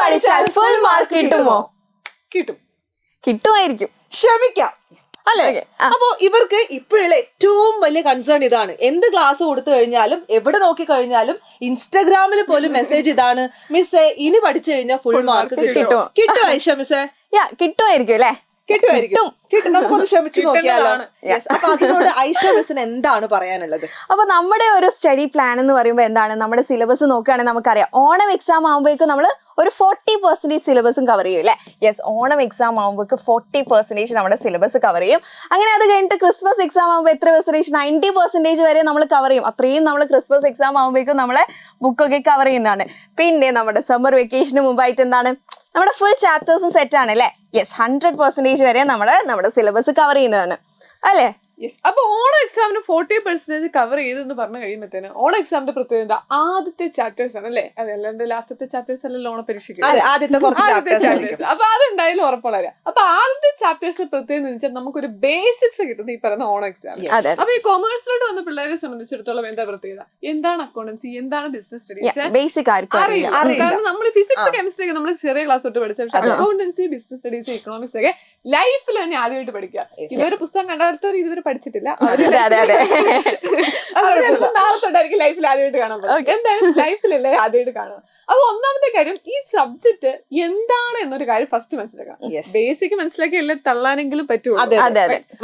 പഠിച്ചാൽ full mark കിട്ടുമോ? കിട്ടുമായിരിക്കും, ശ്രമിക്കാം അല്ലെ? അപ്പൊ ഇവർക്ക് ഇപ്പോഴുള്ള ഏറ്റവും വലിയ കൺസേൺ ഇതാണ്. എന്ത് ക്ലാസ് കൊടുത്തു കഴിഞ്ഞാലും എവിടെ നോക്കി കഴിഞ്ഞാലും ഇൻസ്റ്റാഗ്രാമിൽ പോലും മെസ്സേജ് ഇതാണ്, മിസ്സേ ഇനി പഠിച്ചു കഴിഞ്ഞാൽ ഫുൾ മാർക്ക് കിട്ടുമോ? കിട്ടുമോ ഐഷ മിസ്സേ? കിട്ടുമായിരിക്കും അല്ലേ? കിട്ടും. നമുക്കൊന്ന് ശ്രമിച്ചു നോക്കിയാലോ? അപ്പൊ അതിനോട് ഐഷ മിസ്സിന് എന്താണ് പറയാനുള്ളത്? അപ്പൊ നമ്മുടെ ഒരു സ്റ്റഡി പ്ലാൻ എന്ന് പറയുമ്പോൾ എന്താണ്, നമ്മുടെ സിലബസ് നോക്കുകയാണെങ്കിൽ നമുക്കറിയാം ഓണം എക്സാം ആകുമ്പോഴേക്കും നമ്മൾ ഒരു 40% സിലബസും കവർ ചെയ്യും അല്ലേ? യെസ്, ഓണം എക്സാം ആകുമ്പോഴേക്ക് 40% നമ്മുടെ സിലബസ് കവർ ചെയ്യും. അങ്ങനെ അത് കഴിഞ്ഞിട്ട് ക്രിസ്മസ് എക്സാം ആകുമ്പോൾ എത്ര പെർസെന്റേജ്? 90% വരെ നമ്മൾ കവർ ചെയ്യും. അത്രയും നമ്മൾ ക്രിസ്മസ് എക്സാം ആകുമ്പോഴേക്കും നമ്മളെ ബുക്കൊക്കെ കവർ ചെയ്യുന്നതാണ്. പിന്നെ നമ്മുടെ സമ്മർ വെക്കേഷന് മുമ്പായിട്ട് എന്താണ്, നമ്മുടെ ഫുൾ ചാപ്റ്റേഴ്സും സെറ്റ് ആണ് അല്ലേ? യെസ്, 100% വരെ നമ്മുടെ സിലബസ് കവർ ചെയ്യുന്നതാണ് അല്ലേ? അപ്പൊ ഓണം എക്സാമിന് 40% കവർ ചെയ്തെന്ന് പറഞ്ഞു കഴിയുമ്പോഴത്തേന് ഓണം എക്സാമിന്റെ പ്രത്യേകത ആദ്യത്തെ ചാപ്റ്റേഴ്സ് ആണ് അല്ലേ? അതല്ലാണ്ട് ലാസ്റ്റത്തെ ചാപ്റ്റേഴ്സ് അല്ലല്ലോ ഓണ പരീക്ഷയ്ക്ക്. അപ്പൊ അതെന്തായാലും ഉറപ്പുള്ള. അപ്പൊ ആദ്യത്തെ ചാപ്റ്റേഴ്സ് പ്രത്യേകത എന്ന് വെച്ചാൽ നമുക്കൊരു ബേസിക്സ് കിട്ടുന്നത് ഈ പറയുന്ന ഓണം എക്സാം. അപ്പൊ ഈ കൊമേഴ്സിലോട്ട് വന്ന പിള്ളേരെ സംബന്ധിച്ചിടത്തോളം എന്താ പ്രത്യേകത? എന്താണ് അക്കൗണ്ടൻസി, എന്താണ് ബിസിനസ് സ്റ്റഡീസ് ബേസിക് അറിയില്ല. കാരണം നമ്മൾ ഫിസിക്സ് കെമിസ്ട്രി ഒക്കെ നമ്മൾ ചെറിയ ക്ലാസ് തൊട്ട് പഠിച്ച, പക്ഷെ അക്കൗണ്ടൻസി, ബിസിനസ് സ്റ്റഡീസ്, ഇക്കണോമിക്സ് ഒക്കെ ലൈഫിൽ തന്നെ ആദ്യമായിട്ട് പഠിക്കുക. ഇതുവരെ പുസ്തകം കണ്ടാലത്തോർ ഇതുവരെ പഠിച്ചിട്ടില്ല. നാളെ തൊട്ടായിരിക്കും ലൈഫിൽ ആദ്യമായിട്ട് കാണാൻ പറ്റും. എന്തായാലും ലൈഫിലല്ലേ ആദ്യമായിട്ട് കാണുക. അപ്പൊ ഒന്നാമത്തെ കാര്യം, ഈ സബ്ജക്ട് എന്താണ് എന്നൊരു കാര്യം ഫസ്റ്റ് മനസ്സിലാക്കണം. ബേസിക് മനസ്സിലാക്കി എല്ലാം തള്ളാനെങ്കിലും പറ്റുള്ളൂ.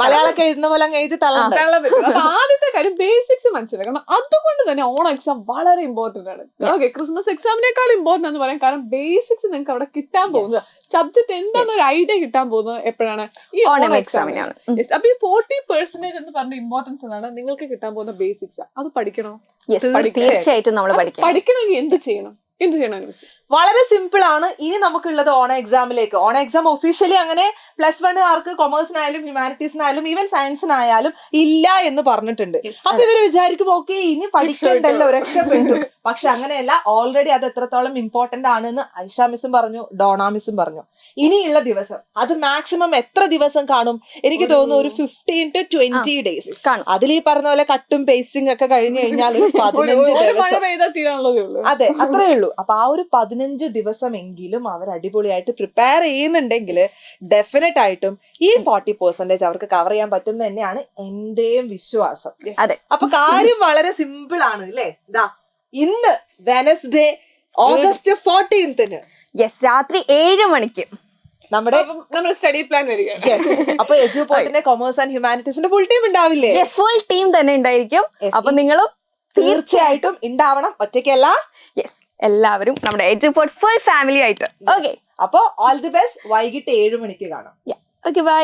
മലയാളമൊക്കെ എഴുതുന്ന പോലെ എഴുതി തള്ളാൻ പറ്റും. അപ്പൊ ആദ്യത്തെ കാര്യം ബേസിക്സ് മനസ്സിലാക്കണം. അതുകൊണ്ട് തന്നെ ഓണം എക്സാം വളരെ ഇമ്പോർട്ടന്റ് ആണ്. ഓക്കെ, ക്രിസ്മസ് എക്സാമിനേക്കാൾ ഇമ്പോർട്ടന്റ് എന്ന് പറയാം. കാരണം ബേസിക്സ് നിങ്ങൾക്ക് അവിടെ കിട്ടാൻ പോകുന്നത്, സബ്ജക്ട് എന്താണെന്ന് ഒരു ഐഡിയ കിട്ടാൻ പോകുന്നത് എപ്പോഴാണ്? ഈ ഓണം എക്സാമിനാണ്. അപ്പൊ ഈ 40% എന്ന് പറഞ്ഞ ഇമ്പോർട്ടൻസ് എന്നാണ് നിങ്ങൾക്ക് കിട്ടാൻ പോകുന്ന ബേസിക്സ്. അത് പഠിക്കണോ? തീർച്ചയായിട്ടും നമ്മൾ പഠിക്കണമെങ്കിൽ എന്ത് ചെയ്യണം? വളരെ സിമ്പിൾ ആണ്. ഇനി നമുക്കുള്ളത് ഓണം എക്സാമിലേക്ക്. ഓണം എക്സാം ഒഫീഷ്യലി അങ്ങനെ +1 കൊമേഴ്സിനായാലും ഹ്യൂമാനിറ്റീസിനായാലും ഈവൻ സയൻസിനായാലും ഇല്ല എന്ന് പറഞ്ഞിട്ടുണ്ട്. അപ്പൊ ഇവര് വിചാരിക്കും ഓക്കെ ഇനി പഠിക്കണ്ടല്ലോ, രക്ഷപ്പെട്ടു. പക്ഷെ അങ്ങനെയല്ല. ഓൾറെഡി അത് എത്രത്തോളം ഇമ്പോർട്ടന്റ് ആണെന്ന് ഐഷ മിസ്സും പറഞ്ഞു, ഡോണ മിസ്സും പറഞ്ഞു. ഇനിയുള്ള ദിവസം അത് മാക്സിമം എത്ര ദിവസം കാണും? എനിക്ക് തോന്നുന്നു ഒരു 15 to 20 days കാണും. അതിൽ ഈ പറഞ്ഞ പോലെ കട്ടും പേസ്റ്റിംഗ് ഒക്കെ കഴിഞ്ഞു കഴിഞ്ഞാൽ 15 ദിവസം. അതെ, അത്രേ ഉള്ളൂ. അപ്പൊ ആ ഒരു 15 ദിവസമെങ്കിലും അവർ അടിപൊളിയായിട്ട് പ്രിപ്പയർ ചെയ്യുന്നുണ്ടെങ്കിൽ ഡെഫിനറ്റ് ആയിട്ടും ഈ 40% അവർക്ക് കവർ ചെയ്യാൻ പറ്റും എന്ന് തന്നെയാണ് എന്റെയും വിശ്വാസം. അതെ, അപ്പൊ കാര്യം വളരെ സിമ്പിൾ ആണ് അല്ലേ? ഇതാ ഇന്ന് വെനസ്ഡേ August 14th രാത്രി 7 മണിക്ക് നമ്മുടെ സ്റ്റഡി പ്ലാൻ വരികയാണ്. അപ്പൊ എജുപോർട്ടിന്റെ കൊമേഴ്സ് ആൻഡ് ഹ്യൂമാനിറ്റീസിന്റെ ഫുൾ ടീം ഉണ്ടാവില്ലേ? ഫുൾ ടീം തന്നെ ഉണ്ടായിരിക്കും. അപ്പൊ നിങ്ങളും തീർച്ചയായിട്ടും ഉണ്ടാവണം, ഒറ്റയ്ക്കല്ല. എല്ലാവരും നമ്മുടെ എജുപോർട്ട് ഫുൾ ഫാമിലി ആയിട്ട്. ഓക്കെ, അപ്പൊ ഓൾ ദി ബെസ്റ്റ്. വൈകിട്ട് 7 മണിക്ക് കാണാം. Okay, by.